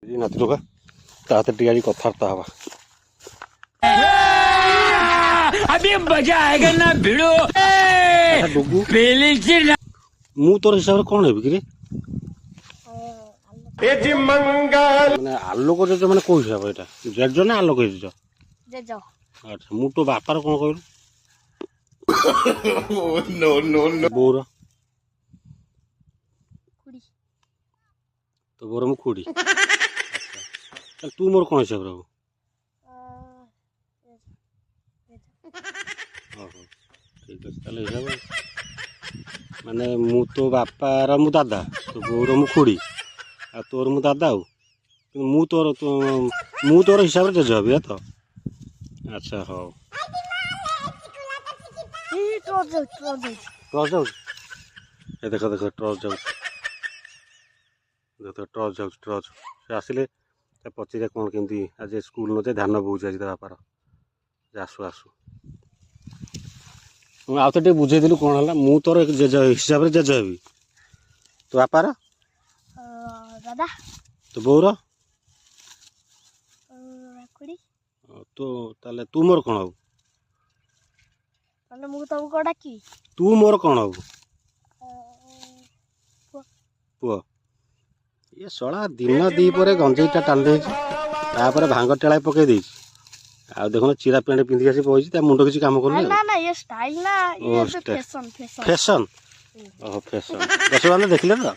नाती का ताड़ी कथबार्ता हवा अभी मजा आएगा ना भिड़ो मु तोर हिसाब से कौन है कि माने आलोक जेज मैंने कौ हिसाब यहाँ जेज ना आलोक जेज अच्छा मु तो बापार कौन कहलु बोर तो बोर मु खुड़ी तू मोर कौन हिसाब रे ठीक है हिसाब माने मु तो बापार मु दादा तो बोर मु खुड़ी आ तोर मु दादा मु तोर हिसाब से जेज हबी तो अच्छा हाँ ट्रच जाऊ देख देख ट्रच जाऊ देख ट्रच जाऊ ट्रच से आसिले पचारे कौन केमती आज स्कूल न जाए ध्यान बोझ आज बापार आसु आसु आउ तो बुझेदेलु कौन है मु तोर जेज हिसाब से जेज हबी तो बापार दादा तो बोर तो ताले तू मोर कौन हबू तू मोर कौन हबू पुआ ये सला दिन दी पर गंजेटा टाल दे भांग टेला पकई दे आ देखो चिरा पेंट पिंधि आसी बही मुंड किसी काम कर फैशन ओह फैशन दस बार देखले तो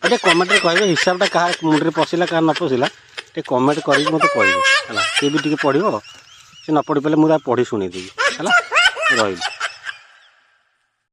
ये कमेंट कहे हिसाब टा क्या मुंडे पशिला क्या न पशिला टे कमेंट कर मत कह सी भी टे पढ़ो सी न पढ़ी पारे मुझे पढ़ी शुणी देवी है रही।